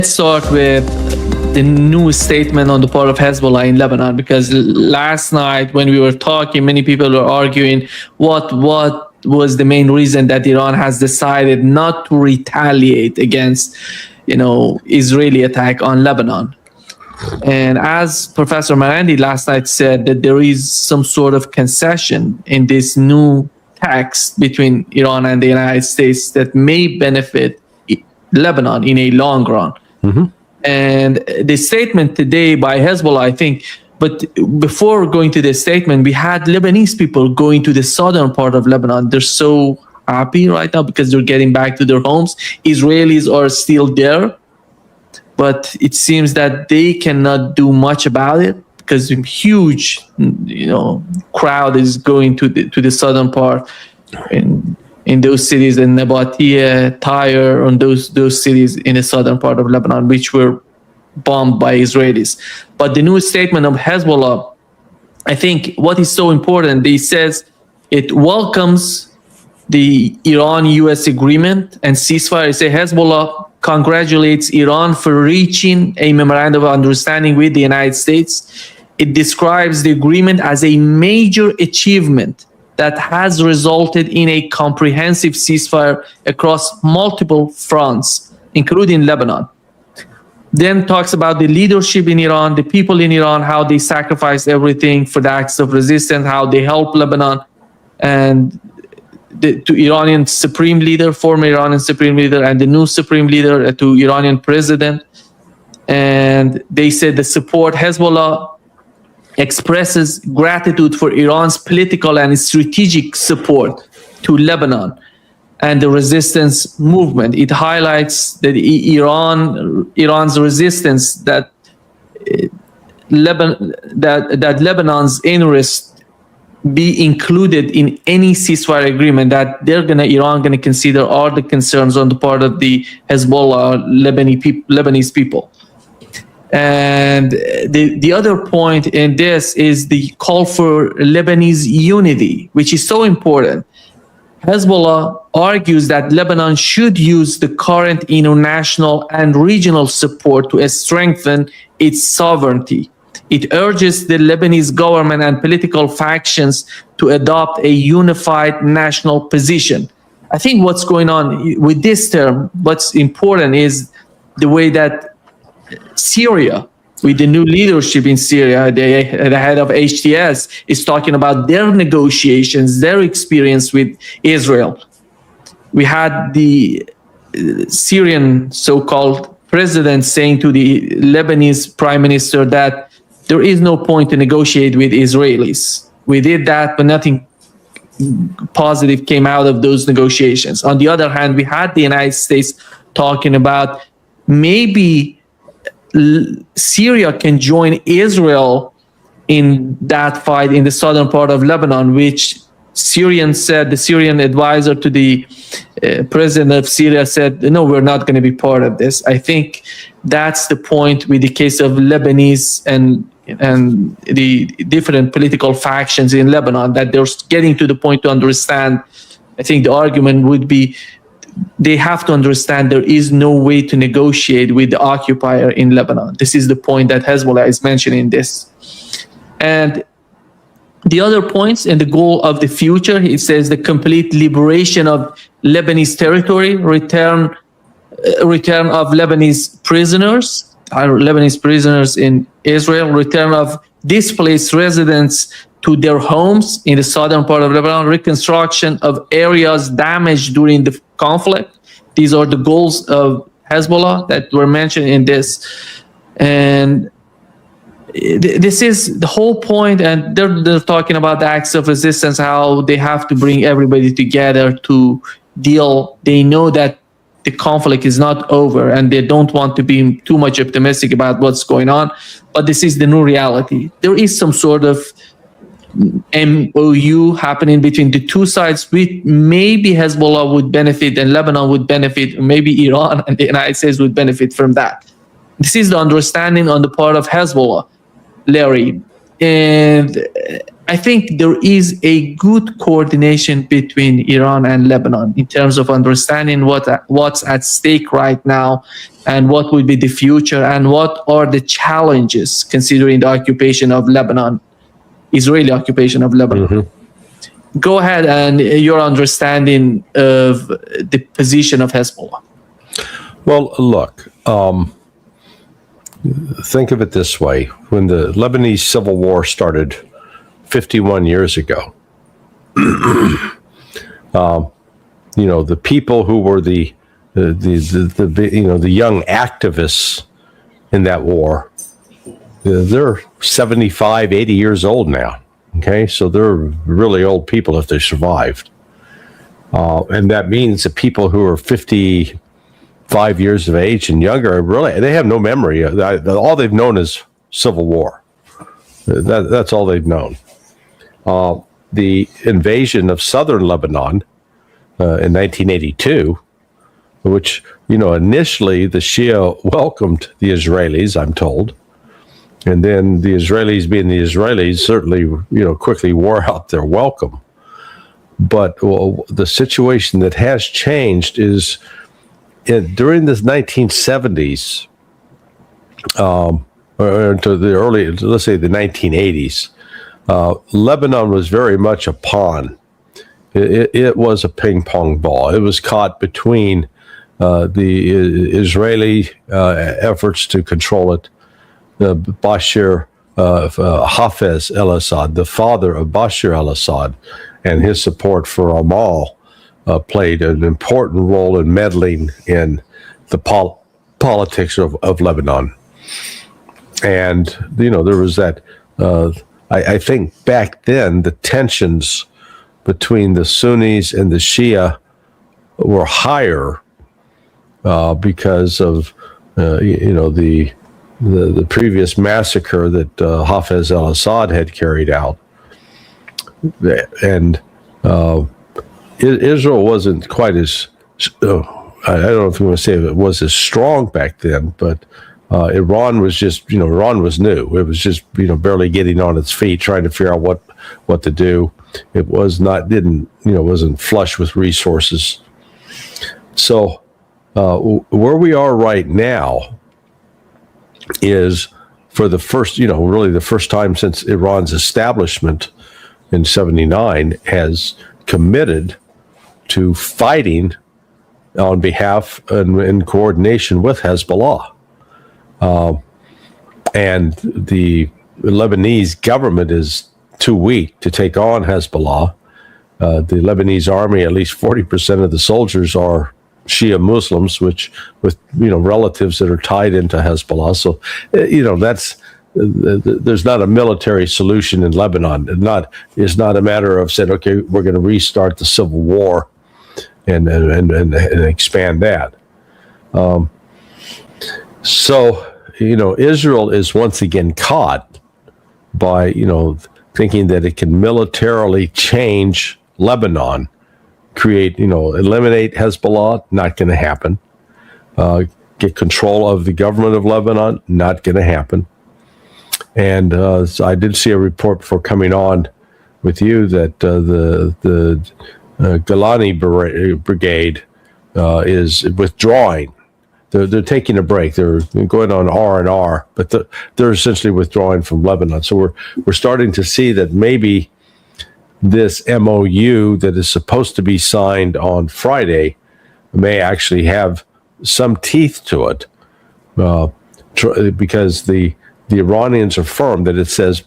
Let's start with the new statement on the part of Hezbollah in Lebanon, because last night when we were talking, many people were arguing what was the main reason that Iran has decided not to retaliate against, Israeli attack on Lebanon. And as Professor Marandi last night said, that there is some sort of concession in this new text between Iran and the United States that may benefit Lebanon in a long run. Mm-hmm. And the statement today by Hezbollah, I think, but before going to the statement, we had Lebanese people going to the southern part of Lebanon. They're so happy right now because they're getting back to their homes. Israelis are still there, but it seems that they cannot do much about it because a huge, crowd is going to the southern part in those cities, in Nabatea, Tyre, and those cities in the southern part of Lebanon, which were bombed by Israelis. But the new statement of Hezbollah, I think what is so important, it says it welcomes the Iran-US agreement and ceasefire. It says Hezbollah congratulates Iran for reaching a memorandum of understanding with the United States. It describes the agreement as a major achievement that has resulted in a comprehensive ceasefire across multiple fronts, including Lebanon. Then talks about the leadership in Iran, the people in Iran, how they sacrificed everything for the acts of resistance, how they helped Lebanon, and to Iranian supreme leader, former Iranian supreme leader, and the new supreme leader, to Iranian president. And they said the support Hezbollah expresses gratitude for Iran's political and strategic support to Lebanon and the resistance movement. It highlights that Iran's resistance, that Lebanon's interest be included in any ceasefire agreement that Iran gonna consider all the concerns on the part of the Hezbollah Lebanese people. And the other point in this is the call for Lebanese unity, which is so important. Hezbollah argues that Lebanon should use the current international and regional support to strengthen its sovereignty. It urges the Lebanese government and political factions to adopt a unified national position. I think what's going on with this term, what's important is the way that Syria, with the new leadership in Syria, the head of HTS is talking about their negotiations, their experience with Israel. We had the Syrian so-called president saying to the Lebanese prime minister that there is no point to negotiate with Israelis. We did that, but nothing positive came out of those negotiations. On the other hand, we had the United States talking about maybe Syria can join Israel in that fight in the southern part of Lebanon, which the Syrian advisor to the president of Syria said, no, we're not going to be part of this. I think that's the point with the case of Lebanese and the different political factions in Lebanon, that they're getting to the point to understand. I think the argument would be they have to understand there is no way to negotiate with the occupier in Lebanon. This is the point that Hezbollah is mentioning this. And the other points and the goal of the future, it says the complete liberation of Lebanese territory, return of Lebanese prisoners in Israel, return of displaced residents to their homes in the southern part of Lebanon, reconstruction of areas damaged during the conflict. These are the goals of Hezbollah that were mentioned in this. And this is the whole point, and they're talking about the acts of resistance, how they have to bring everybody together to deal. They know that the conflict is not over, and they don't want to be too much optimistic about what's going on, but this is the new reality. There is some sort of MOU happening between the two sides, which maybe Hezbollah would benefit and Lebanon would benefit, or maybe Iran and the United States would benefit from that. This is the understanding on the part of Hezbollah, Larry. And I think there is a good coordination between Iran and Lebanon in terms of understanding what's at stake right now and what will be the future and what are the challenges considering the occupation of Lebanon, Israeli occupation of Lebanon. Mm-hmm. Go ahead and your understanding of the position of Hezbollah. Well, look, think of it this way. When the Lebanese civil war started 51 years ago, the people who were the young activists in that war, they're 75, 80 years old now. Okay, so they're really old people if they survived. And that means that people who are 55 years of age and younger, really, they have no memory. All they've known is civil war. That's all they've known. The invasion of southern Lebanon in 1982, which, initially the Shia welcomed the Israelis, I'm told. And then the Israelis, being the Israelis, certainly, quickly wore out their welcome. But the situation that has changed is during the 1970s, or to the early, let's say the 1980s, Lebanon was very much a pawn. It was a ping pong ball. It was caught between the Israeli efforts to control it. Bashar Hafez al-Assad, the father of Bashar al-Assad, and his support for Amal played an important role in meddling in the politics of Lebanon. And, there was that, I think back then, the tensions between the Sunnis and the Shia were higher because of, the previous massacre that Hafez al-Assad had carried out. And Israel wasn't quite as, I don't know if you want to say it was as strong back then, but Iran was just, Iran was new. It was just, barely getting on its feet, trying to figure out what to do. It wasn't flush with resources. So where we are right now is, for the first, really the first time since Iran's establishment in 1979, has committed to fighting on behalf and in coordination with Hezbollah. And the Lebanese government is too weak to take on Hezbollah. The Lebanese army, at least 40% of the soldiers are Shia Muslims, with relatives that are tied into Hezbollah. So, there's not a military solution in Lebanon. It's not a matter of saying, okay, we're going to restart the civil war and expand that. So, Israel is once again caught by, thinking that it can militarily change Lebanon, eliminate Hezbollah, not going to happen. Get control of the government of Lebanon, not going to happen. And so I did see a report before coming on with you that the Golani Brigade is withdrawing. They're taking a break. They're going on R&R, but they're essentially withdrawing from Lebanon. So we're starting to see that maybe this MOU that is supposed to be signed on Friday may actually have some teeth to it, because the Iranians are firm that it says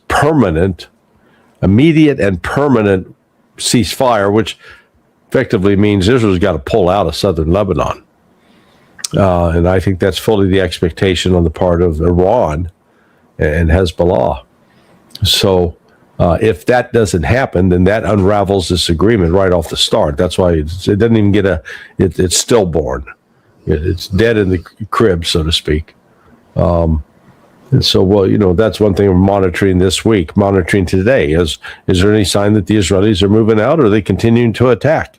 immediate and permanent ceasefire, which effectively means Israel's got to pull out of southern Lebanon. And I think that's fully the expectation on the part of Iran and Hezbollah. So if that doesn't happen, then that unravels this agreement right off the start. That's why it doesn't even get it's stillborn. It's dead in the crib, so to speak. And so, that's one thing we're monitoring this week, monitoring today. Is there any sign that the Israelis are moving out, or are they continuing to attack?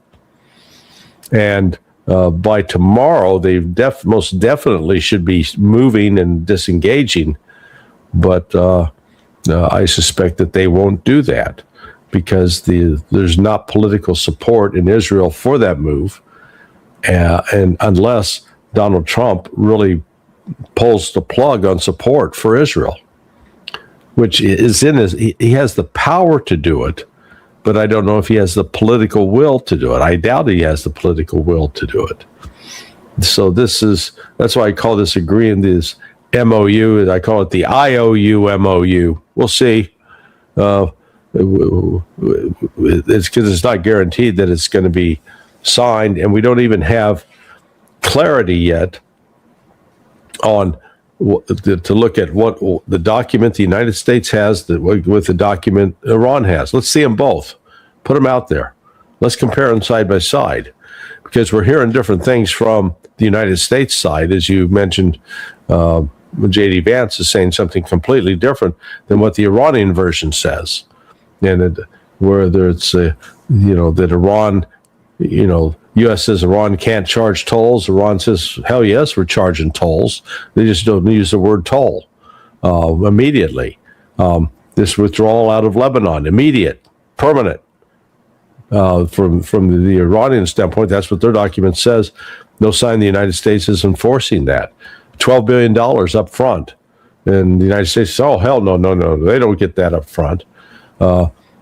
And by tomorrow, they most definitely should be moving and disengaging, but I suspect that they won't do that. because there's not political support in Israel for that move, and unless Donald Trump really pulls the plug on support for Israel, which is he has the power to do it, but I don't know if he has the political will to do it. I doubt he has the political will to do it. So that's why I call this agreement, this MOU, I call it the IOU MOU. We'll see. It's because it's not guaranteed that it's going to be signed, and we don't even have clarity yet on to look at what the document the United States has with the document Iran has. Let's see them both. Put them out there. Let's compare them side by side, because we're hearing different things from the United States side. As you mentioned, J.D. Vance is saying something completely different than what the Iranian version says. And whether it's, that Iran, U.S. says Iran can't charge tolls. Iran says, hell yes, we're charging tolls. They just don't use the word toll immediately. This withdrawal out of Lebanon, immediate, permanent. From the Iranian standpoint, that's what their document says. No sign the United States is enforcing that. $12 billion up front. And the United States says, oh, hell no, they don't get that up front.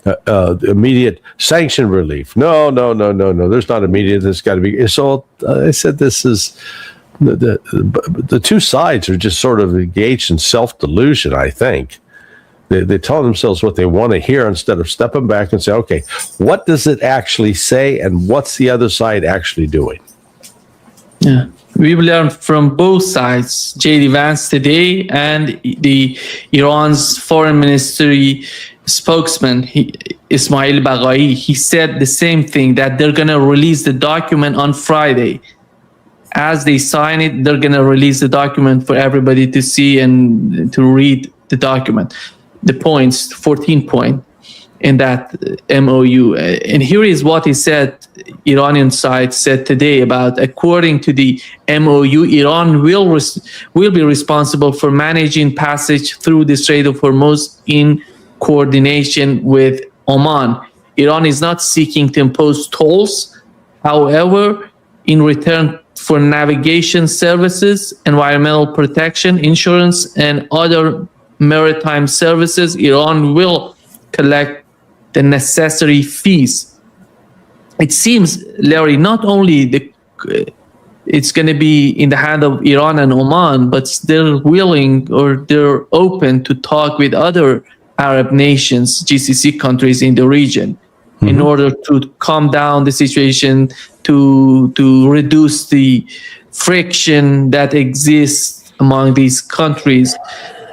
Immediate sanction relief. No. There's not immediate. There's got to be. So I said this is the two sides are just sort of engaged in self-delusion, I think. They tell themselves what they want to hear instead of stepping back and say, okay, what does it actually say and what's the other side actually doing? Yeah. We've learned from both sides, J.D. Vance today and the Iran's foreign ministry spokesman, Ismail Baghai. He said the same thing, that they're going to release the document on Friday. As they sign it, they're going to release the document for everybody to see and to read the document. The points, 14 points in that MOU. And here is what he said, Iranian side said today about, according to the MOU, Iran will be responsible for managing passage through the Strait of Hormuz in coordination with Oman. Iran is not seeking to impose tolls. However, in return for navigation services, environmental protection, insurance, and other maritime services, Iran will collect the necessary fees. It seems, Larry, not only it's going to be in the hand of Iran and Oman, but they're willing or they're open to talk with other Arab nations, GCC countries in the region, in order to calm down the situation, to reduce the friction that exists among these countries.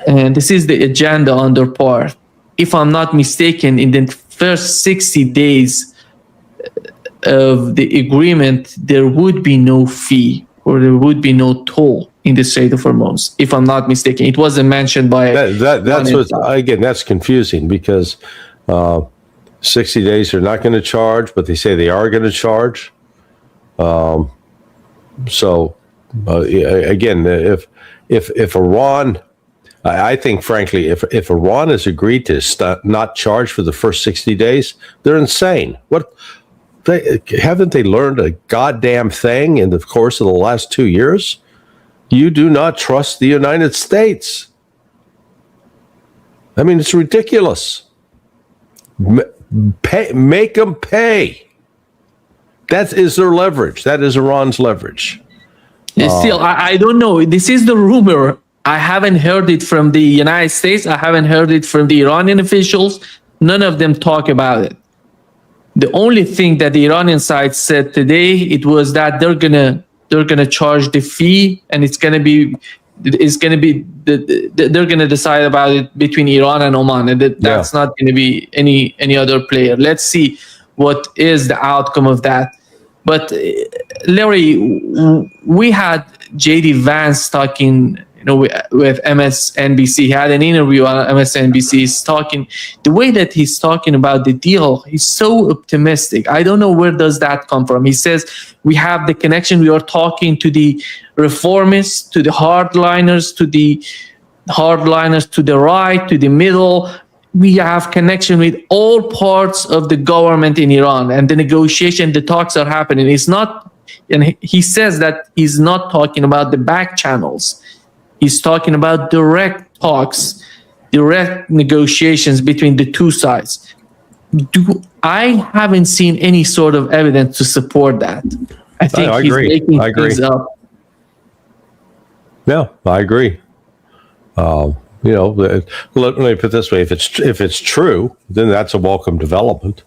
And this is the agenda on their part. If I'm not mistaken, in the first 60 days of the agreement, there would be no fee or there would be no toll in the Strait of Hormuz. If I'm not mistaken, it wasn't mentioned by that's what, again, that's confusing, because 60 days they're not going to charge, but they say they are going to charge. Again, if Iran, I think, frankly, if Iran has agreed to not charge for the first 60 days, they're insane. Haven't they learned a goddamn thing in the course of the last 2 years? You do not trust the United States. I mean, it's ridiculous. Make them pay. That is their leverage. That is Iran's leverage. Still, I don't know. This is the rumor. I haven't heard it from the United States. I haven't heard it from the Iranian officials. None of them talk about it. The only thing that the Iranian side said today, it was that they're gonna charge the fee, and they're gonna decide about it between Iran and Oman, and that's not gonna be any other player. Let's see what is the outcome of that. But Larry, we had J.D. Vance talking, with MSNBC. He had an interview on MSNBC. He's talking, the way that he's talking about the deal, he's so optimistic. I don't know, where does that come from? He says, we have the connection. We are talking to the reformists, to the hardliners, to the right, to the middle. we have connection with all parts of the government in Iran, and the negotiation, the talks are happening. It's not, and he says that he's not talking about the back channels. He's talking about direct talks, direct negotiations between the two sides. I haven't seen any sort of evidence to support that. I think he's making things up. Yeah, I agree. Let me put it this way: if it's true, then that's a welcome development.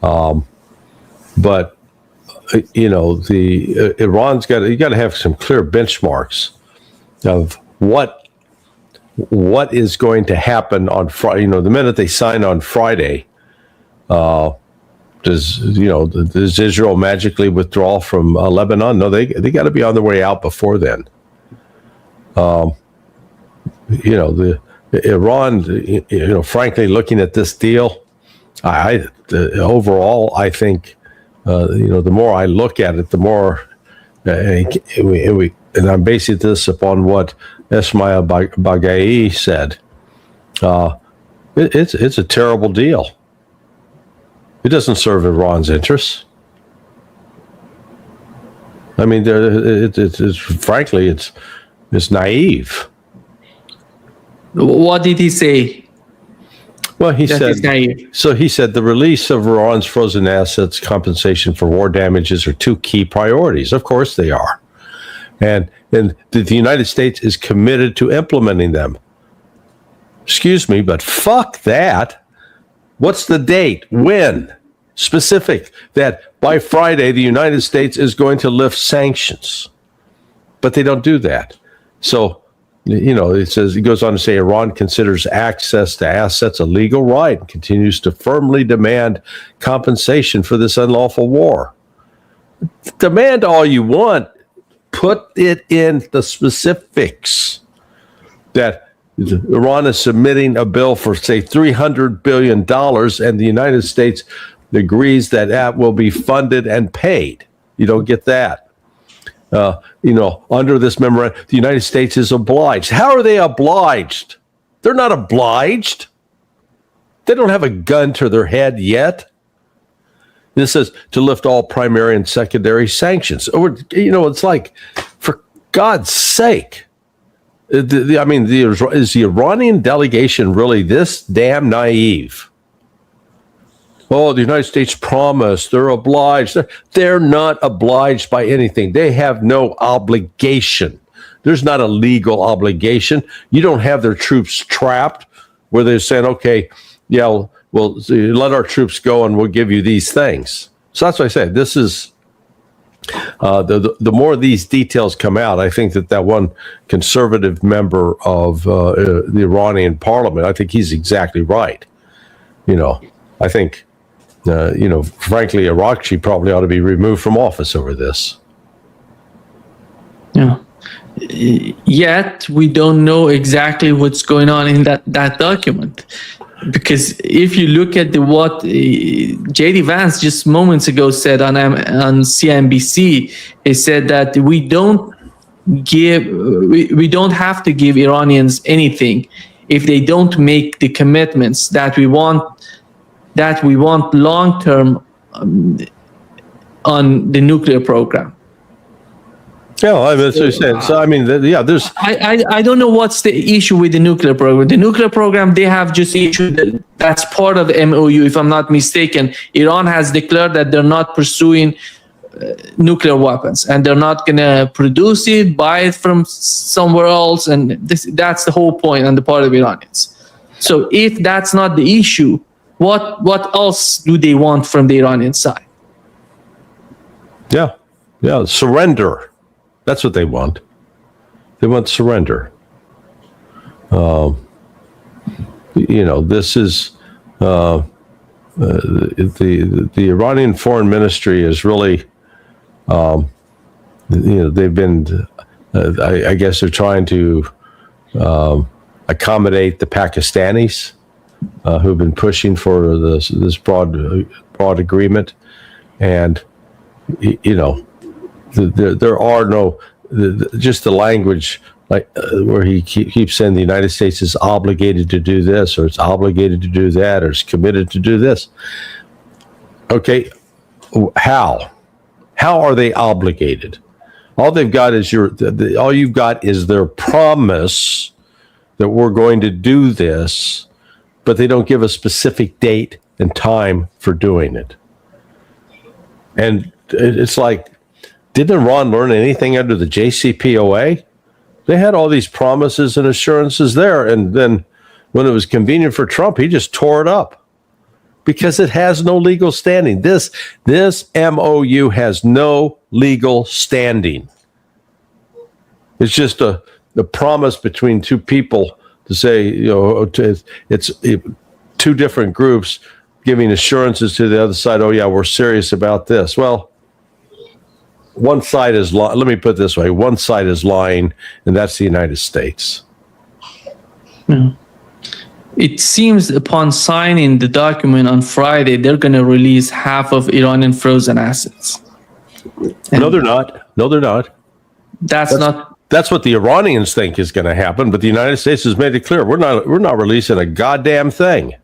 But Iran's got to have some clear benchmarks of what is going to happen on Friday. The minute they sign on Friday, does Israel magically withdraw from Lebanon? No, they got to be on their way out before then. Iran, frankly, looking at this deal, overall, I think, the more I look at it, the more, and I'm basing this upon what Ismail Baghai said. It's a terrible deal. It doesn't serve Iran's interests. I mean, frankly, it's naive. What did he say? Well, he said the release of Iran's frozen assets, compensation for war damages are two key priorities. Of course they are. And the United States is committed to implementing them. Excuse me, but fuck that. What's the date? When? Specific that by Friday the United States is going to lift sanctions. But they don't do that. So, it goes on to say Iran considers access to assets a legal right and continues to firmly demand compensation for this unlawful war. Demand all you want. Put it in the specifics that Iran is submitting a bill for, say, $300 billion, and the United States agrees that will be funded and paid. You don't get that. Under this memorandum, the United States is obliged. How are they obliged? They're not obliged. They don't have a gun to their head yet. This says to lift all primary and secondary sanctions. Or, it's like, for God's sake, is the Iranian delegation really this damn naive? Oh, the United States promised, they're obliged. They're not obliged by anything. They have no obligation. There's not a legal obligation. You don't have their troops trapped where they're saying, okay, yeah, well, let our troops go and we'll give you these things. So that's what I say. This is, the more these details come out, I think that one conservative member of the Iranian parliament, I think he's exactly right. I think, frankly, Arakchi probably ought to be removed from office over this. Yeah. Yet we don't know exactly what's going on in that document, because if you look at what J.D. Vance just moments ago said on CNBC, he said that we don't have to give Iranians anything if they don't make the commitments that we want long term on the nuclear program. Yeah, that's what I'm saying. So, there's. I don't know what's the issue with the nuclear program. The nuclear program, they have just issued that's part of the MOU, if I'm not mistaken. Iran has declared that they're not pursuing nuclear weapons, and they're not going to produce it, buy it from somewhere else, and that's the whole point on the part of Iranians. So, if that's not the issue, what else do they want from the Iranian side? Yeah, surrender. That's what they want. They want surrender. This is the Iranian foreign ministry is really, they've been, I guess they're trying to accommodate the Pakistanis who've been pushing for this broad agreement, and there are no, just the language like where he keeps saying the United States is obligated to do this, or it's obligated to do that, or it's committed to do this. Okay, how? How are they obligated? All they've got is all you've got is their promise that we're going to do this, but they don't give a specific date and time for doing it. And it's like, didn't Iran learn anything under the JCPOA? They had all these promises and assurances there, and then when it was convenient for Trump, he just tore it up because it has no legal standing. This MOU has no legal standing. It's just a promise between two people to say, it's two different groups giving assurances to the other side. Oh yeah, we're serious about this. Well, one side is let me put it this way: one side is lying, and that's the United States. Yeah. It seems upon signing the document on Friday, they're going to release half of Iranian frozen assets. No, they're not. No, they're not. That's what the Iranians think is going to happen, but the United States has made it clear we're not releasing a goddamn thing.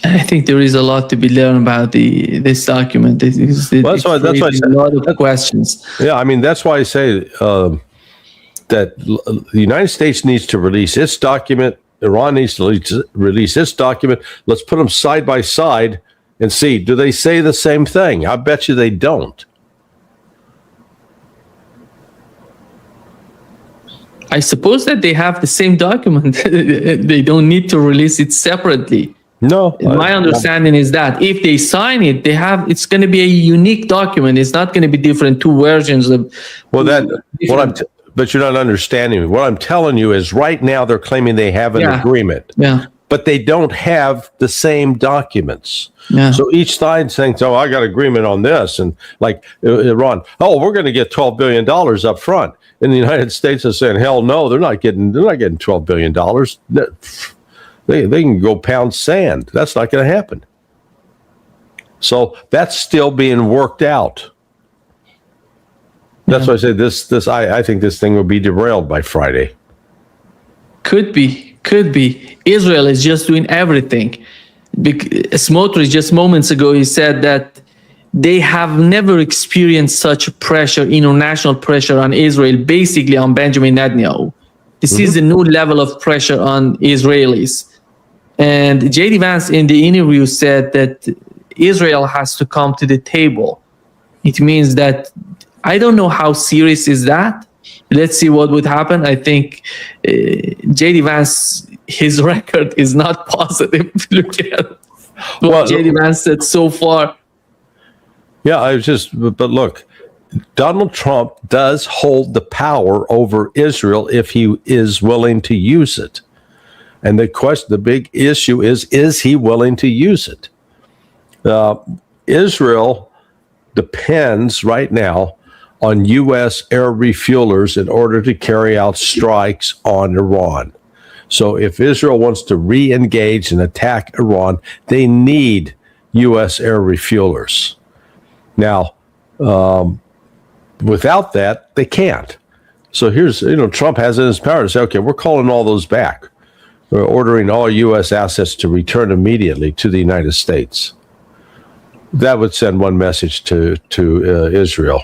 I think there is a lot to be learned about this document. That's why I said a lot of questions. Yeah, I mean that's why I say that the United States needs to release its document. Iran needs to release its document. Let's put them side by side and see, do they say the same thing? I bet you they don't. I suppose that they have the same document. They don't need to release it separately. No. My understanding is that if they sign it, it's going to be a unique document. It's not going to be different, two versions of. But you're not understanding me. What I'm telling you is right now they're claiming they have an agreement. Yeah. But they don't have the same documents. Yeah. So each side saying, "Oh, I got agreement on this," and like Iran, "Oh, we're going to get $12 billion up front." And the United States is saying, "Hell no, they're not getting $12 billion. They can go pound sand. That's not going to happen." So that's still being worked out. That's why I say this. I think this thing will be derailed by Friday. Could be. Israel is just doing everything. Smotrich just moments ago, he said that they have never experienced such pressure, international pressure on Israel, basically on Benjamin Netanyahu. This is a new level of pressure on Israelis. And J.D. Vance in the interview said that Israel has to come to the table. It means that I don't know how serious is that. Let's see what would happen. I think J.D. Vance, his record is not positive. Look at what J.D. Vance said so far. Yeah, but look, Donald Trump does hold the power over Israel if he is willing to use it. And the big issue is he willing to use it? Israel depends right now on U.S. air refuelers in order to carry out strikes on Iran. So if Israel wants to re-engage and attack Iran, they need U.S. air refuelers. Now, without that, they can't. So here's, Trump has it in his power to say, okay, we're calling all those back. We're ordering all U.S. assets to return immediately to the United States. That would send one message to Israel.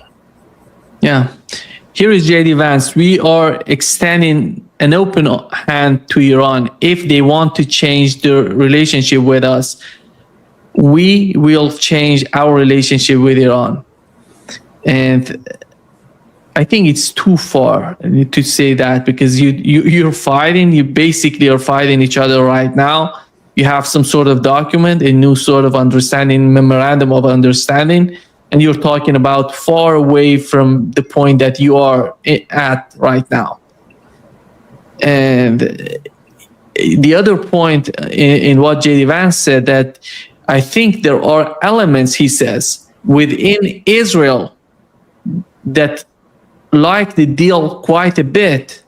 Yeah. Here is J.D. Vance. We are extending an open hand to Iran. If they want to change their relationship with us, we will change our relationship with Iran. And I think it's too far to say that, because you're fighting, you basically are fighting each other right now. You have some sort of document, a new sort of understanding, memorandum of understanding, and you're talking about far away from the point that you are at right now. And the other point in what J.D. Vance said, that I think there are elements, he says, within Israel that like the deal quite a bit.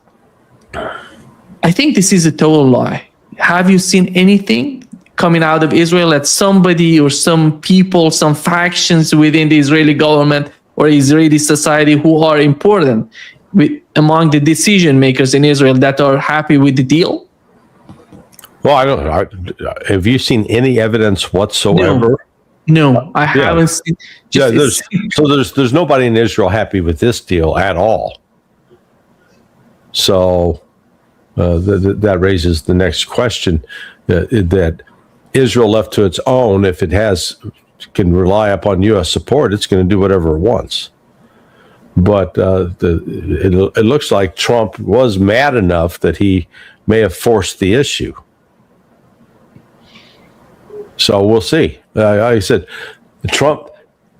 I think this is a total lie. Have you seen anything coming out of Israel that somebody or some people, some factions within the Israeli government or Israeli society who are important among the decision makers in Israel that are happy with the deal? Well, I don't know. Have you seen any evidence whatsoever? No, I haven't seen. There's nobody in Israel happy with this deal at all. So that raises the next question: that Israel left to its own, if it can rely upon U.S. support, it's going to do whatever it wants. But it looks like Trump was mad enough that he may have forced the issue. So we'll see. I said, Trump,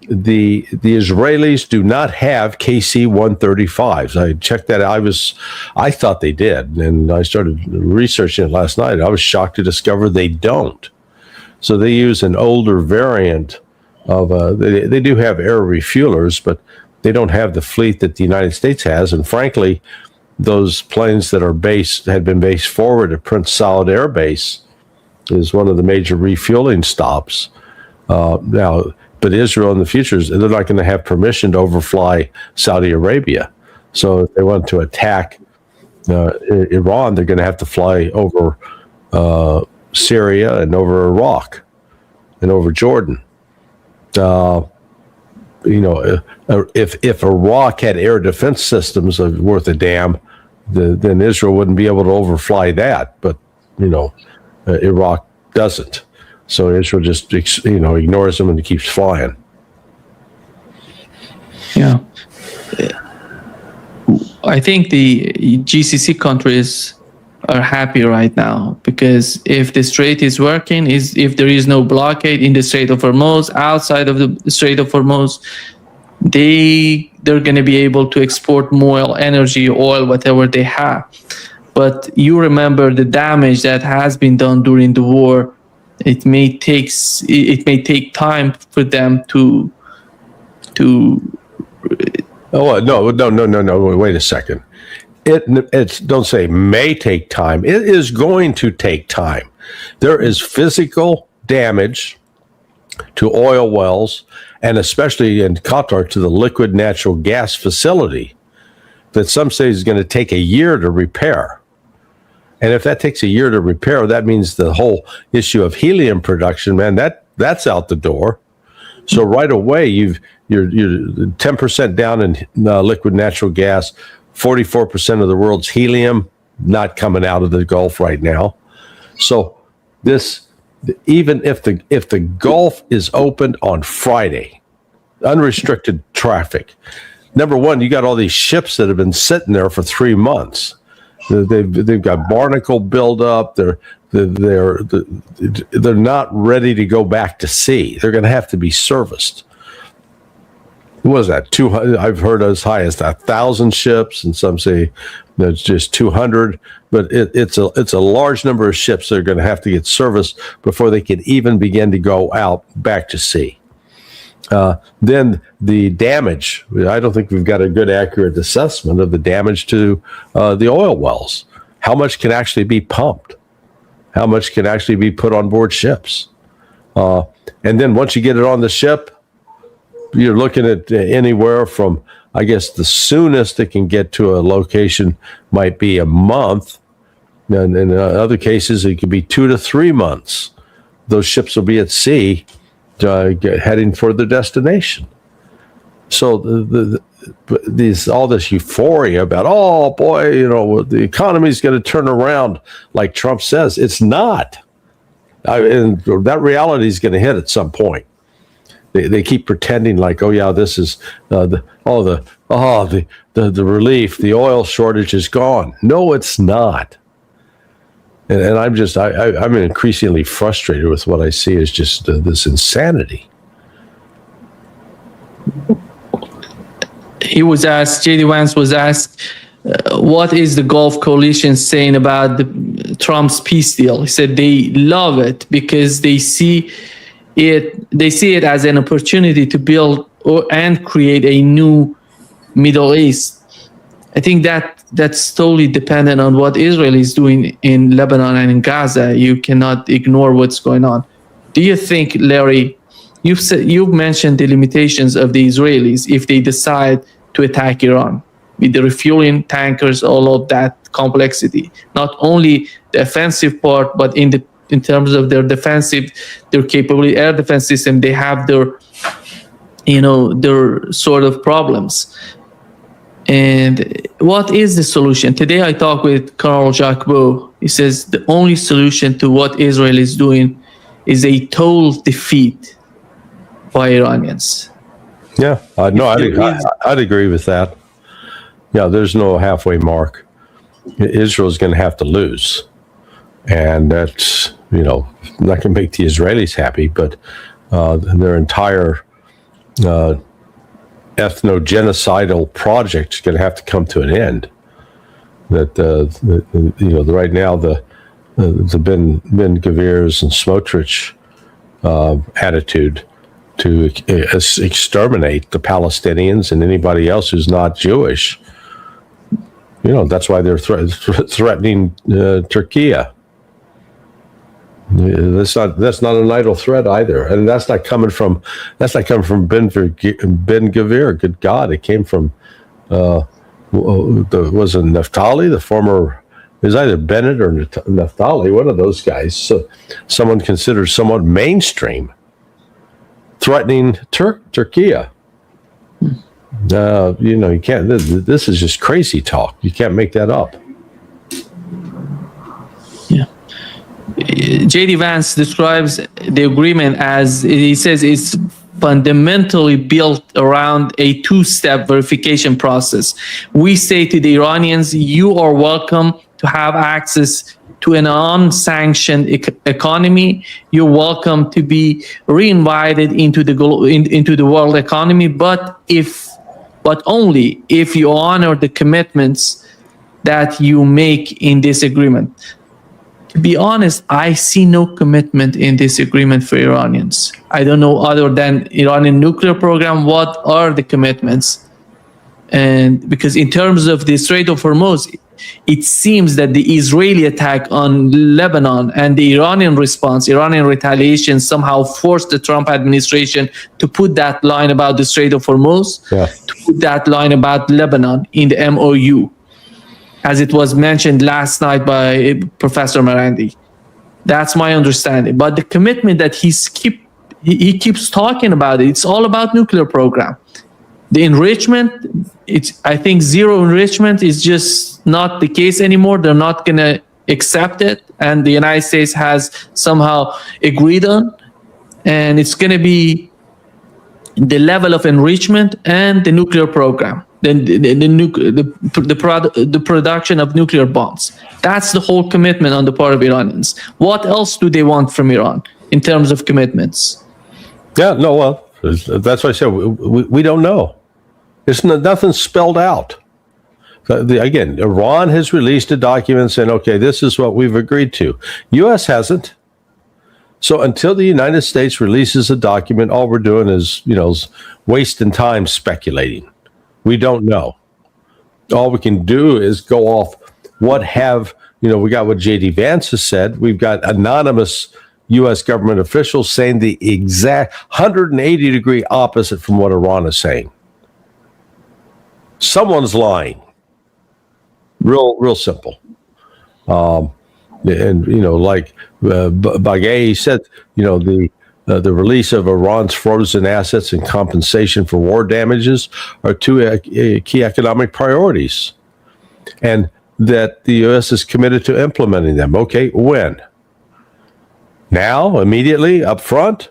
the Israelis do not have KC-135s. I checked that out. I thought they did, and I started researching it last night. I was shocked to discover they don't. So they use an older variant of. They do have air refuelers, but they don't have the fleet that the United States has. And frankly, those planes that had been based forward at Prince Saud Air Base is one of the major refueling stops. Now, but Israel in the future, they're not going to have permission to overfly Saudi Arabia. So if they want to attack Iran, they're going to have to fly over Syria and over Iraq and over Jordan. If Iraq had air defense systems worth a damn, then Israel wouldn't be able to overfly that. But Iraq doesn't. So Israel just ignores them and keeps flying. Yeah. I think the GCC countries are happy right now because if the strait is working, if there is no blockade in the Strait of Hormuz, outside of the Strait of Hormuz, they're going to be able to export more energy, oil, whatever they have. But you remember the damage that has been done during the war. It may take time for them to. Oh no! Wait a second. It's don't say may take time. It is going to take time. There is physical damage to oil wells, and especially in Qatar to the liquid natural gas facility, that some say is going to take a year to repair. And if that takes a year to repair, that means the whole issue of helium production, man, that's out the door. So right away, you're 10% down in liquid natural gas, 44% of the world's helium not coming out of the Gulf right now. So even if the Gulf is opened on Friday, unrestricted traffic, number one, you got all these ships that have been sitting there for 3 months. They've got barnacle buildup. They're not ready to go back to sea. They're going to have to be serviced. What is that? 200? I've heard as high as 1,000 ships, and some say it's just 200. But it's a large number of ships that are going to have to get serviced before they can even begin to go out back to sea. Then the damage, I don't think we've got a good accurate assessment of the damage to the oil wells. How much can actually be pumped? How much can actually be put on board ships? And then once you get it on the ship, you're looking at anywhere from, I guess, the soonest it can get to a location might be a month. And in other cases, it could be 2 to 3 months. Those ships will be at sea heading for their destination. So all this euphoria about, oh boy, the economy is going to turn around like Trump says. It's not. And that reality is going to hit at some point. They keep pretending like, oh yeah, this is the relief. The oil shortage is gone. No, it's not. And I'm increasingly frustrated with what I see as just this insanity. J.D. Vance was asked, what is the Gulf Coalition saying about Trump's peace deal? He said they love it because they see it as an opportunity to build and create a new Middle East. I think that's totally dependent on what Israel is doing in Lebanon and in Gaza. You cannot ignore what's going on. Do you think, Larry, you've mentioned the limitations of the Israelis if they decide to attack Iran with the refueling tankers, all of that complexity. Not only the offensive part, but in terms of their defensive, their capability, air defense system, they have their sort of problems. And what is the solution? Today I talked with Colonel Jacques. He says the only solution to what Israel is doing is a total defeat by Iranians. Yeah, no, I'd agree with that. Yeah, there's no halfway mark. Israel's going to have to lose. And that's, not going to make the Israelis happy, but their entire ethnogenocidal project is going to have to come to an end. That right now the Ben Gavir's and Smotrich attitude to exterminate the Palestinians and anybody else who's not Jewish. That's why they're threatening Turkey. That's not an idle threat either, and that's not coming from Ben Gavir. Good God, it came from was it Naftali, the former? It was either Bennett or Naftali, one of those guys. So someone considered somewhat mainstream, threatening Turkey. You can't. This is just crazy talk. You can't make that up. Yeah. J.D. Vance describes the agreement as, he says, it's fundamentally built around a two-step verification process. We say to the Iranians, you are welcome to have access to an unsanctioned economy. You're welcome to be reinvited into the world economy, but only if you honor the commitments that you make in this agreement. To be honest, I see no commitment in this agreement for Iranians. I don't know, other than Iranian nuclear program, what are the commitments? And because in terms of the Strait of Hormuz, it seems that the Israeli attack on Lebanon and the Iranian response, Iranian retaliation, somehow forced the Trump administration to put that line about the Strait of Hormuz, to put that line about Lebanon in the MOU, as it was mentioned last night by Professor Marandi. That's my understanding. But the commitment that he keeps talking about, it's all about nuclear program. The enrichment, I think zero enrichment is just not the case anymore. They're not going to accept it. And the United States has somehow agreed on. And it's going to be the level of enrichment and the nuclear program, the production of nuclear bombs. That's the whole commitment on the part of Iranians. What else do they want from Iran in terms of commitments? Yeah, no, well, that's why I said we don't know. It's nothing spelled out. Again, Iran has released a document saying, okay, this is what we've agreed to. U.S. hasn't. So until the United States releases a document, all we're doing is, wasting time speculating. We don't know. All we can do is go off we got what J.D. Vance has said. We've got anonymous U.S. government officials saying the exact 180-degree opposite from what Iran is saying. Someone's lying. Real simple. Like Bagay said, the release of Iran's frozen assets and compensation for war damages are two key economic priorities, and that the U.S. is committed to implementing them. Okay, when? Now, immediately, up front?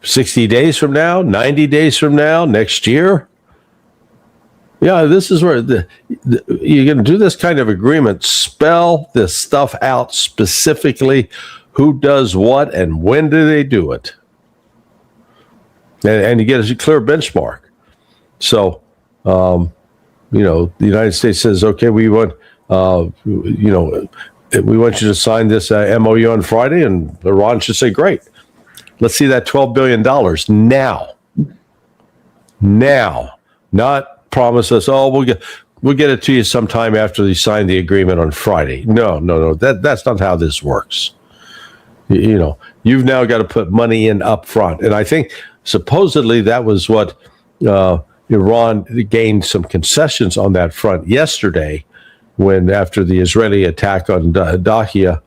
60 days from now? 90 days from now? Next year? Yeah, this is where you're going to do this kind of agreement. Spell this stuff out specifically. Who does what and when do they do it? And you get a clear benchmark. So, the United States says, okay, we want you to sign this MOU on Friday, and Iran should say, great. Let's see that $12 billion now, not promise us, we'll get it to you sometime after you sign the agreement on Friday. No. That's not how this works. You know, you've now got to put money in up front. And I think supposedly that was what Iran gained some concessions on that front yesterday, when after the Israeli attack on Dahia,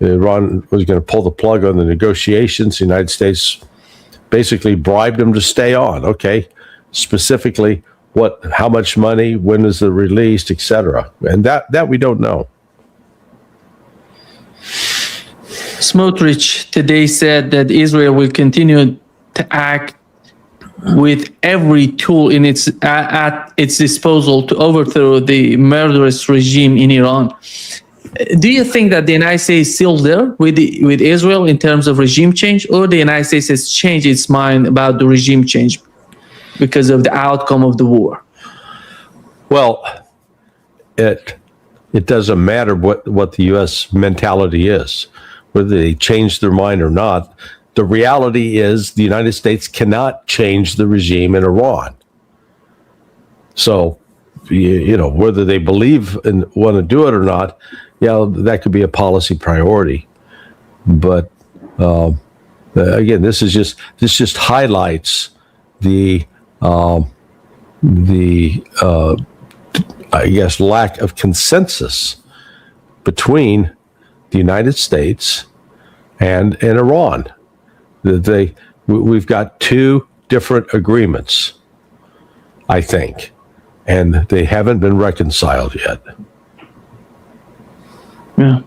Iran was going to pull the plug on the negotiations. The United States basically bribed them to stay on. Okay, specifically how much money, when is it released, etc. And that we don't know. Smotrich today said that Israel will continue to act with every tool at its disposal to overthrow the murderous regime in Iran. Do you think that the United States is still there with Israel in terms of regime change, or the United States has changed its mind about the regime change because of the outcome of the war? Well, it doesn't matter what the U.S. mentality is, whether they change their mind or not. The reality is the United States cannot change the regime in Iran. So, you know, whether they believe and want to do it or not, that could be a policy priority. But again, this just highlights the I guess lack of consensus between the United States and Iran. We've got two different agreements, I think, and they haven't been reconciled yet. Yeah.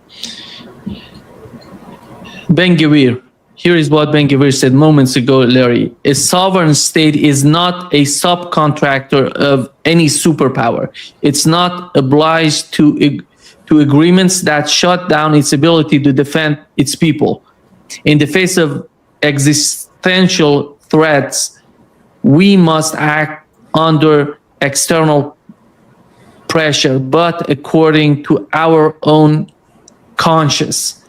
Ben-Gvir. Here is what Ben-Gvir said moments ago, Larry. A sovereign state is not a subcontractor of any superpower. It's not obliged to agreements that shut down its ability to defend its people. In the face of existential threats, we must act under external pressure, but according to our own conscience.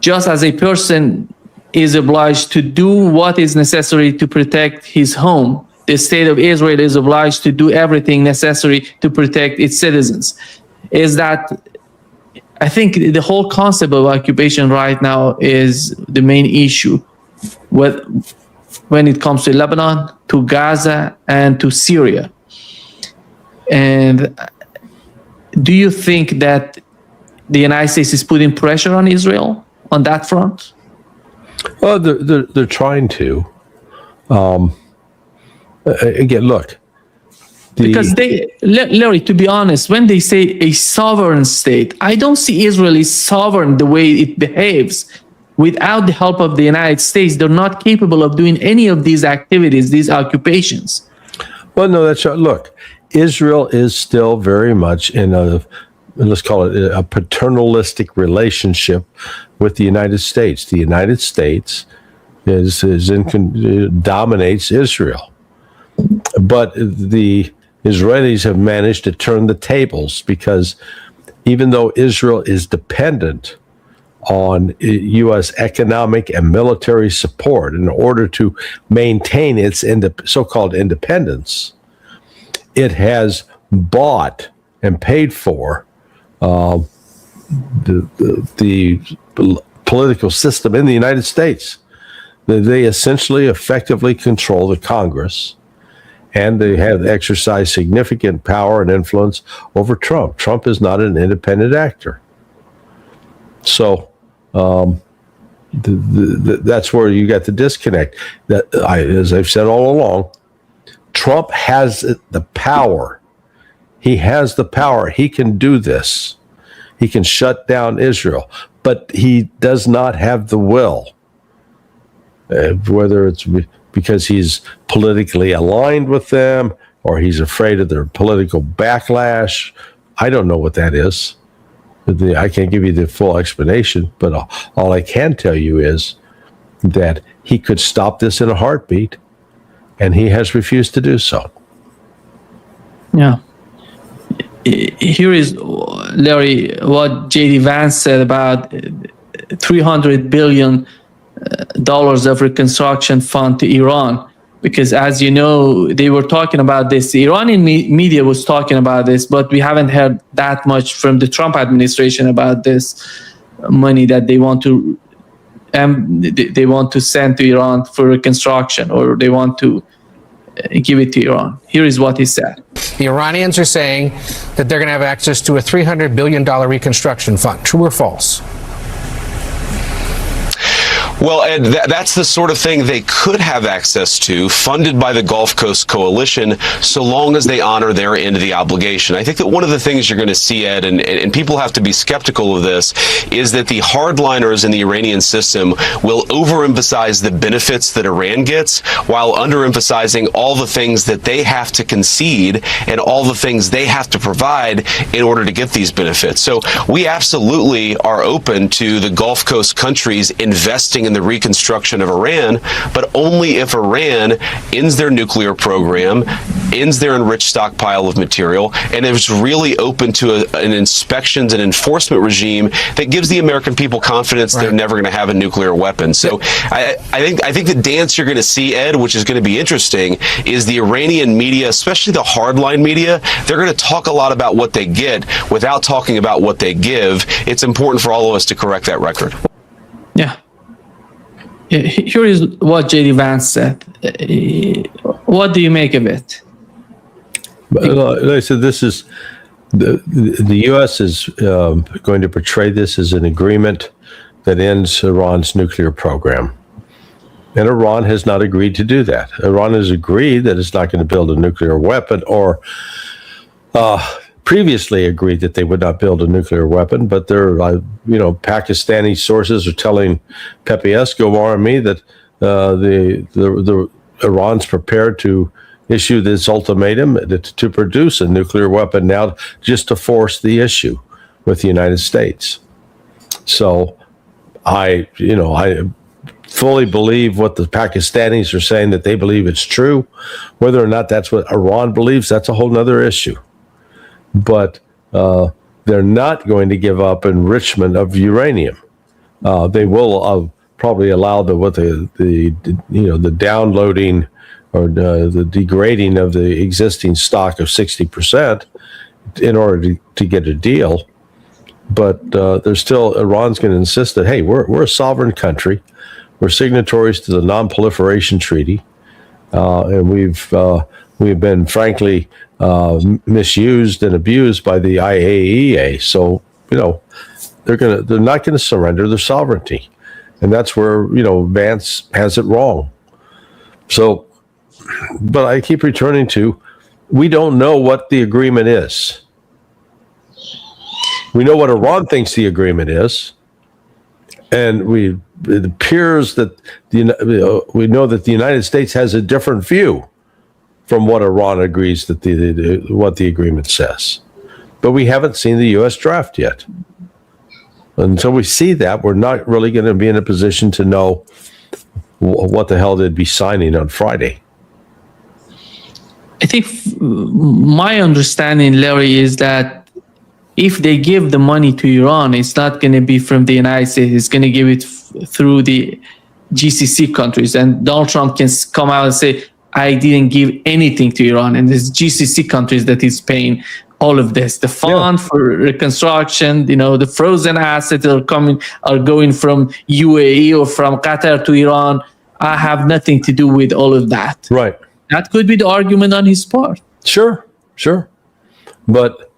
Just as a person is obliged to do what is necessary to protect his home, the state of Israel is obliged to do everything necessary to protect its citizens. I think the whole concept of occupation right now is the main issue when it comes to Lebanon, to Gaza, and to Syria. And do you think that the United States is putting pressure on Israel on that front? Well, they're trying to. Again, look. Because Larry, to be honest, when they say a sovereign state, I don't see Israel is sovereign the way it behaves. Without the help of the United States, they're not capable of doing any of these activities, these occupations. Well, no, that's right. Look, Israel is still very much in let's call it a paternalistic relationship with the United States. The United States dominates Israel. But the Israelis have managed to turn the tables, because even though Israel is dependent on U.S. economic and military support in order to maintain its so-called independence, it has bought and paid for the political system in the United States. They essentially effectively control the Congress, and they have exercised significant power and influence over Trump. Trump is not an independent actor. So that's where you got the disconnect. As I've said all along, Trump has the power. He has the power. He can do this. He can shut down Israel, but he does not have the will. Whether it's because he's politically aligned with them or he's afraid of their political backlash, I don't know what that is. I can't give you the full explanation, but all I can tell you is that he could stop this in a heartbeat, and he has refused to do so. Yeah. Here is, Larry, what J.D. Vance said about $300 billion of reconstruction fund to Iran. Because as you know, they were talking about this. The Iranian media was talking about this, but we haven't heard that much from the Trump administration about this. money that they want to send to Iran for reconstruction, or they want to give it to Iran. Here is what he said. The Iranians are saying that they're going to have access to a $300 billion reconstruction fund. True or false? Well, Ed, that's the sort of thing they could have access to, funded by the Gulf Coast Coalition, so long as they honor their end of the obligation. I think that one of the things you're going to see, Ed, and people have to be skeptical of this, is that the hardliners in the Iranian system will overemphasize the benefits that Iran gets while underemphasizing all the things that they have to concede and all the things they have to provide in order to get these benefits. So we absolutely are open to the Gulf Coast countries investing in the reconstruction of Iran, but only if Iran ends their nuclear program, ends their enriched stockpile of material, and is really open to an inspections and enforcement regime that gives the American people confidence they're never going to have a nuclear weapon. So I think the dance you're going to see, Ed, which is going to be interesting, is the Iranian media, especially the hardline media, they're going to talk a lot about what they get without talking about what they give. It's important for all of us to correct that record. Yeah. Here is what J.D. Vance said. What do you make of it? Like I said, this is the U.S. is going to portray this as an agreement that ends Iran's nuclear program. And Iran has not agreed to do that. Iran has agreed that it's not going to build a nuclear weapon, or previously agreed that they would not build a nuclear weapon, but their, Pakistani sources are telling Pepe Escobar that the Iran's prepared to issue this ultimatum to produce a nuclear weapon now, just to force the issue with the United States. So I fully believe what the Pakistanis are saying, that they believe it's true. Whether or not that's what Iran believes, that's a whole nother issue. But they're not going to give up enrichment of uranium. They will probably allow the downloading or the degrading of the existing stock of 60% in order to get a deal. But Iran's going to insist that, hey, we're a sovereign country. We're signatories to the Non-Proliferation Treaty, and we've been frankly misused and abused by the IAEA. So, they're not going to surrender their sovereignty. And that's where, Vance has it wrong. So, but I keep returning to, we don't know what the agreement is. We know what Iran thinks the agreement is. And it appears that we know that the United States has a different view from what Iran agrees that what the agreement says. But we haven't seen the U.S. draft yet. Until we see that, we're not really going to be in a position to know what the hell they'd be signing on Friday. I think my understanding, Larry, is that if they give the money to Iran, it's not going to be from the United States. It's going to give it through the GCC countries. And Donald Trump can come out and say, I didn't give anything to Iran, and it's GCC countries that is paying all of this. The fund for reconstruction, the frozen assets are going from UAE or from Qatar to Iran. I have nothing to do with all of that. Right. That could be the argument on his part. Sure. But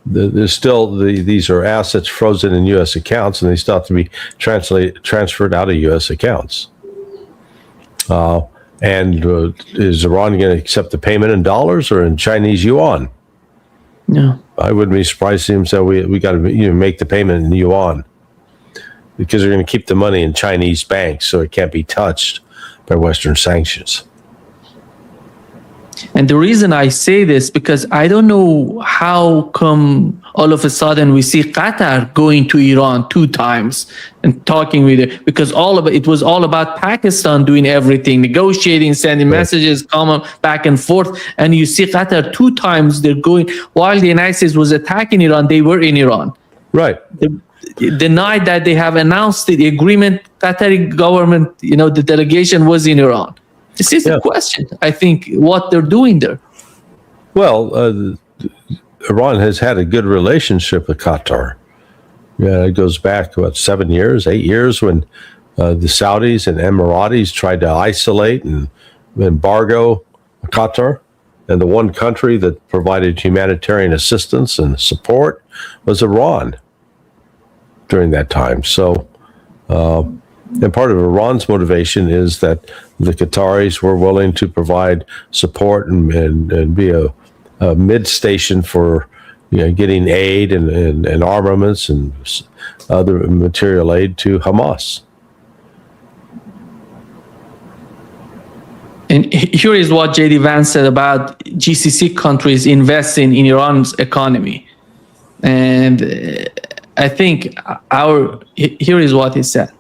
there's still these are assets frozen in U.S. accounts, and they still have to be transferred out of U.S. accounts. And is Iran going to accept the payment in dollars or in Chinese yuan? No. I wouldn't be surprised to see him say we got to make the payment in yuan, because they're going to keep the money in Chinese banks, so it can't be touched by Western sanctions. And the reason I say this, because I don't know how come all of a sudden we see Qatar going to Iran 2 times and talking with it, because it was all about Pakistan doing everything, negotiating, sending messages, coming back and forth. And you see Qatar 2 times they're going, while the United States was attacking Iran, they were in Iran. Right. The night that they have announced the agreement, Qatari government, the delegation was in Iran. This is the question, I think, what they're doing there. Well, Iran has had a good relationship with Qatar. Yeah, it goes back, 7 years, 8 years, when the Saudis and Emiratis tried to isolate and embargo Qatar. And the one country that provided humanitarian assistance and support was Iran during that time. So, and part of Iran's motivation is that the Qataris were willing to provide support and be a mid station for getting aid and armaments and other material aid to Hamas. And here is what J.D. Vance said about GCC countries investing in Iran's economy. And I think here is what he said.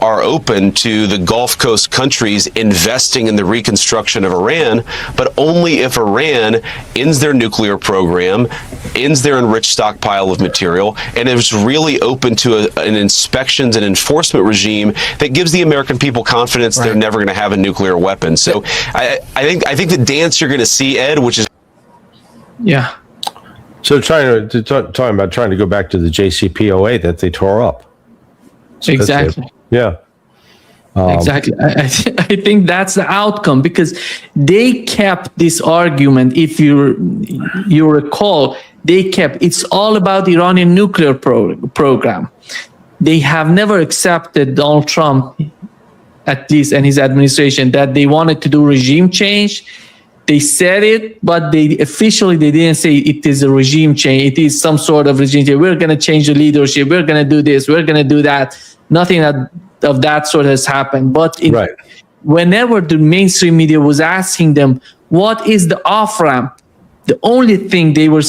Are open to the Gulf Coast countries investing in the reconstruction of Iran, but only if Iran ends their nuclear program, ends their enriched stockpile of material, and is really open to an inspections and enforcement regime that gives the American people confidence they're never going to have a nuclear weapon. So I think the dance you're going to see, Ed, which is So talking about trying to go back to the JCPOA that they tore up. So exactly. Yeah. Exactly. I think that's the outcome, because they kept this argument. If you recall, it's all about the Iranian nuclear program. They have never accepted Donald Trump, at least, and his administration, that they wanted to do regime change. They said it, but they didn't say it is a regime change. It is some sort of regime change. We're going to change the leadership. We're going to do this. We're going to do that. Nothing of that sort has happened. But whenever the mainstream media was asking them, what is the off-ramp? The only thing they were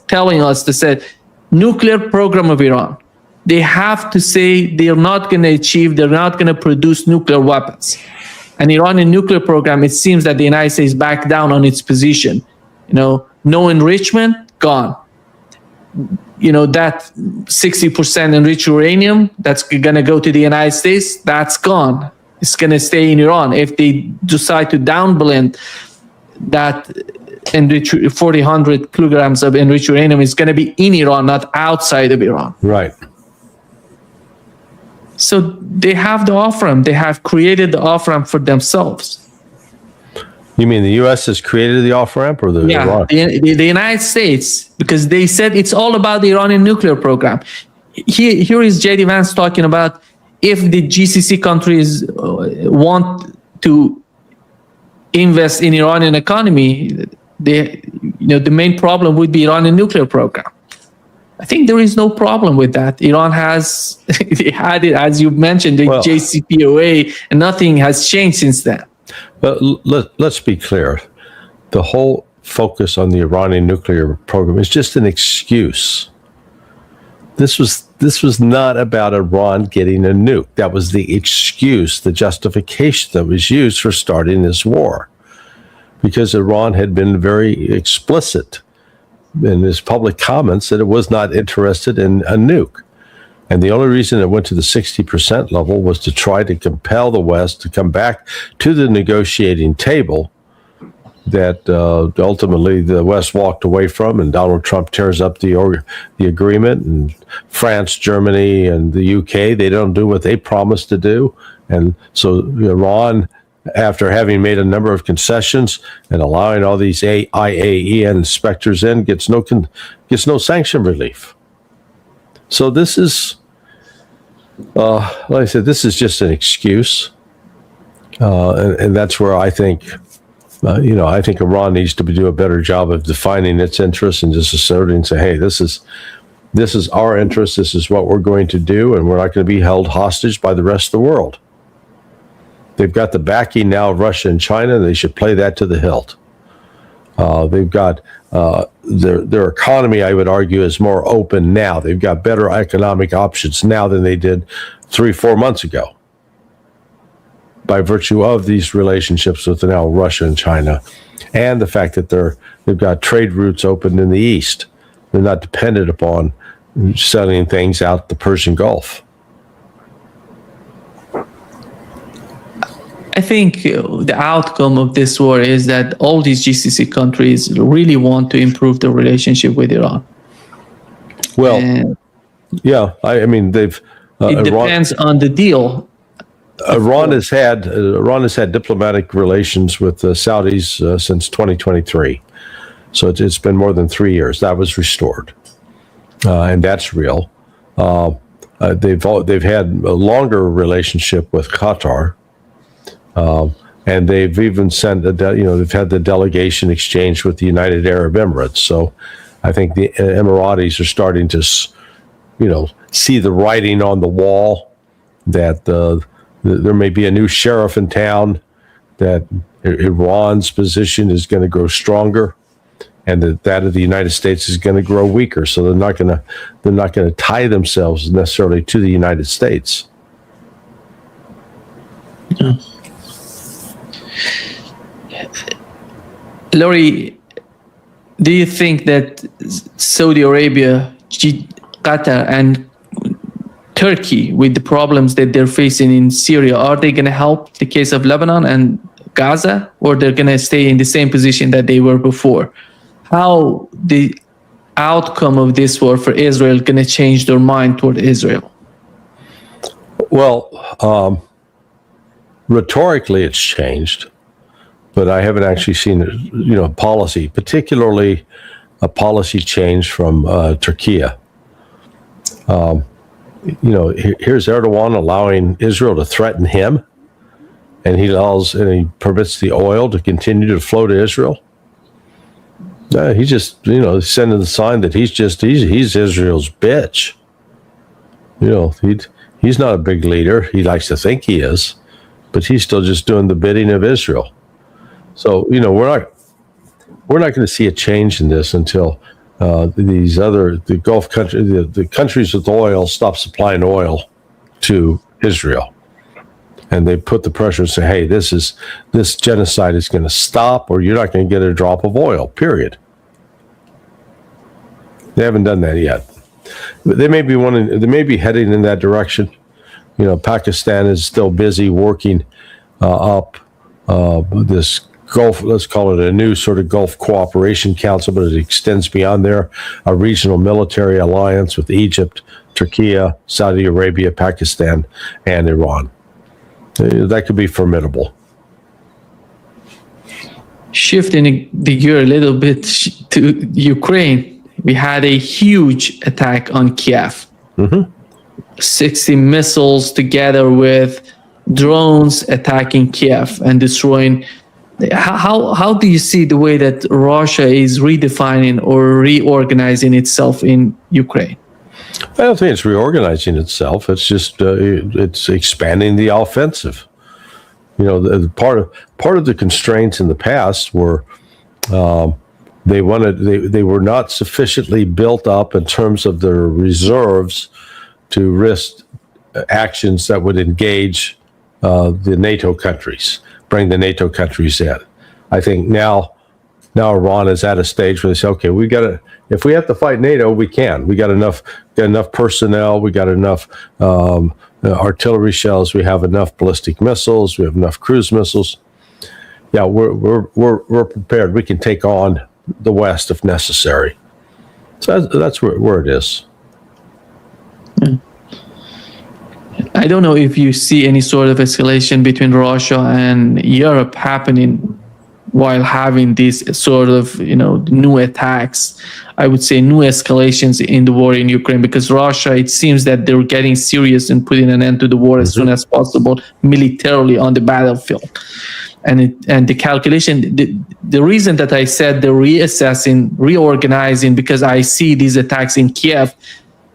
telling us, they said, nuclear program of Iran. They have to say they're not going to produce nuclear weapons. And Iranian nuclear program, it seems that the United States backed down on its position. No enrichment, gone. That 60% enriched uranium that's going to go to the United States, that's gone. It's going to stay in Iran. If they decide to downblend that 400 kilograms of enriched uranium, is going to be in Iran, not outside of Iran. Right. So they have the off-ramp. They have created the off-ramp for themselves. You mean the U.S. has created the off-ramp, or the Iran? The United States, because they said it's all about the Iranian nuclear program. Here is J.D. Vance talking about if the GCC countries want to invest in Iranian economy, the main problem would be Iranian nuclear program. I think there is no problem with that. Iran has had it, as you mentioned, the JCPOA, and nothing has changed since then. But let's be clear. The whole focus on the Iranian nuclear program is just an excuse. This was not about Iran getting a nuke. That was the excuse, the justification that was used for starting this war, because Iran had been very explicit in his public comments that it was not interested in a nuke. And the only reason it went to the 60% level was to try to compel the West to come back to the negotiating table that ultimately the West walked away from, and Donald Trump tears up the agreement, and France, Germany, and the UK, they don't do what they promised to do. And so Iran, after having made a number of concessions and allowing all these IAEA inspectors in, gets no sanction relief. So this is, like I said, this is just an excuse, and that's where I think, I think Iran needs to do a better job of defining its interests and just asserting, say, hey, this is our interest. This is what we're going to do, and we're not going to be held hostage by the rest of the world. They've got the backing now of Russia and China. They should play that to the hilt. They've got their economy, I would argue, is more open now. They've got better economic options now than they did 3-4 months ago, by virtue of these relationships with now Russia and China, and the fact that they've got trade routes open in the East. They're not dependent upon selling things out the Persian Gulf. I think the outcome of this war is that all these GCC countries really want to improve the relationship with Iran. Well, Yeah, I mean they've. It depends on the deal. Iran has had diplomatic relations with the Saudis since 2023, so it's been more than 3 years. That was restored, and that's real. They've had a longer relationship with Qatar, and they've even sent they've had the delegation exchange with the United Arab Emirates. So I think the Emiratis are starting to see the writing on the wall that there may be a new sheriff in town, that Iran's position is going to grow stronger, and that of the United States is going to grow weaker. So they're not going to tie themselves necessarily to the United States. Yeah. Laurie, do you think that Saudi Arabia, Qatar, and Turkey, with the problems that they're facing in Syria, are they going to help the case of Lebanon and Gaza, or they're going to stay in the same position that they were before? How the outcome of this war for Israel going to change their mind toward Israel? Well, rhetorically, it's changed, but I haven't actually seen policy, particularly a policy change from Turkey. Here's Erdogan allowing Israel to threaten him, and he permits the oil to continue to flow to Israel. He's just sending the sign that he's Israel's bitch. He's not a big leader. He likes to think he is, but he's still just doing the bidding of Israel. So we're not going to see a change in this until the Gulf countries, the countries with oil, stop supplying oil to Israel, and they put the pressure and say, "Hey, this genocide is going to stop, or you're not going to get a drop of oil." Period. They haven't done that yet. They may be heading in that direction. Pakistan is still busy working up this Gulf, let's call it a new sort of Gulf Cooperation Council, but it extends beyond there, a regional military alliance with Egypt, Turkey, Saudi Arabia, Pakistan, and Iran. That could be formidable. Shifting the gear a little bit to Ukraine, we had a huge attack on Kiev. 60 missiles together with drones attacking Kiev and destroying. How do you see the way that Russia is redefining or reorganizing itself in Ukraine? I don't think it's reorganizing itself. It's just it's expanding the offensive. Part of the constraints in the past were they were not sufficiently built up in terms of their reserves to risk actions that would engage the NATO countries. Bring the NATO countries in. I think now Iran is at a stage where they say, okay, if we have to fight NATO, we can. We got enough personnel, we got enough artillery shells, we have enough ballistic missiles, we have enough cruise missiles. Yeah, we're prepared. We can take on the West if necessary. So that's where it is. I don't know if you see any sort of escalation between Russia and Europe happening while having these sort of, new attacks. I would say new escalations in the war in Ukraine, because Russia, it seems that they're getting serious and putting an end to the war as soon as possible militarily on the battlefield. And the calculation, the reason that I said they're reorganizing, because I see these attacks in Kiev.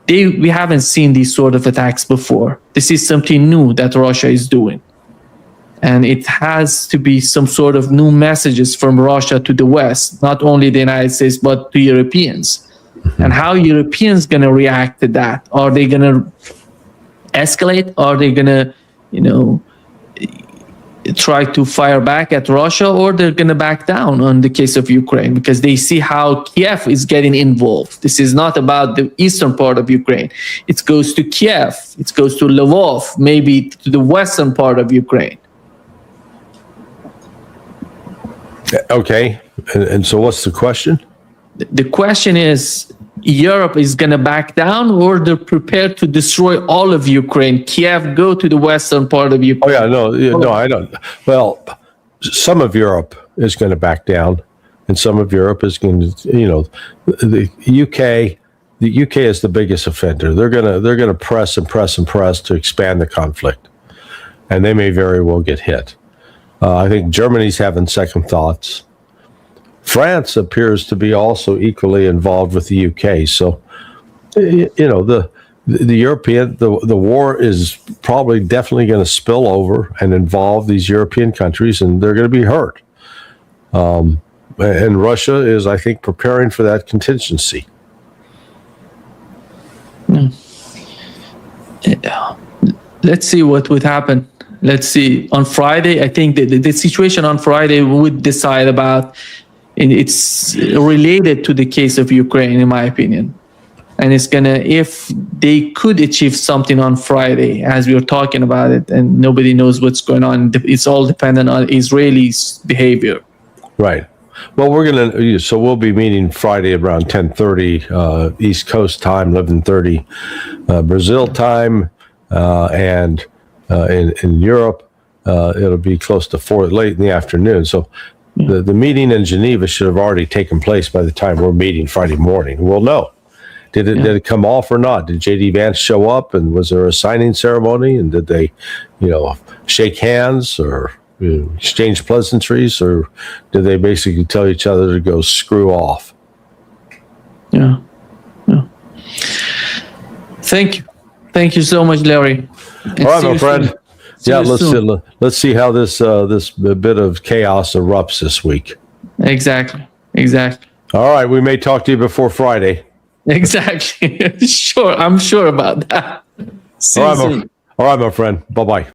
We haven't seen these sort of attacks before. This is something new that Russia is doing. And it has to be some sort of new messages from Russia to the West, not only the United States, but to Europeans. And how Europeans going to react to that? Are they going to escalate? Are they going to, try to fire back at Russia, or they're going to back down on the case of Ukraine, because they see how Kiev is getting involved. This is not about the eastern part of Ukraine. It goes to Kiev. It goes to Lvov, maybe to the western part of Ukraine. Okay. And so what's the question? The question is, Europe is going to back down, or they're prepared to destroy all of Ukraine. Kiev, go to the western part of Ukraine. Oh yeah, no, I don't. Well, some of Europe is going to back down, and some of Europe is going to, the UK. The UK is the biggest offender. They're gonna press and press and press to expand the conflict, and they may very well get hit. I think Germany's having second thoughts. France appears to be also equally involved with the UK. So, the European the war is probably definitely going to spill over and involve these European countries, and they're going to be hurt. And Russia is, I think, preparing for that contingency. Let's see what would happen. Let's see. On Friday, I think the situation on Friday would decide about, and it's related to the case of Ukraine, in my opinion. And it's gonna, if they could achieve something on Friday, as we were talking about it, and nobody knows what's going on, it's all dependent on Israelis' behavior. Right. Well, we'll be meeting Friday around 10:30 East Coast time, 11:30 Brazil time, and in Europe it'll be close to 4 late in the afternoon. So the meeting in Geneva should have already taken place by the time we're meeting Friday morning. We'll know. Did it come off or not? Did JD Vance show up, and was there a signing ceremony? And did they, shake hands or exchange pleasantries, or did they basically tell each other to go screw off? Yeah. Thank you so much, Larry. All right, my friend. Yeah, let's see how this bit of chaos erupts this week. Exactly. All right, we may talk to you before Friday. Exactly. Sure, I'm sure about that. All right, my friend. Bye-bye.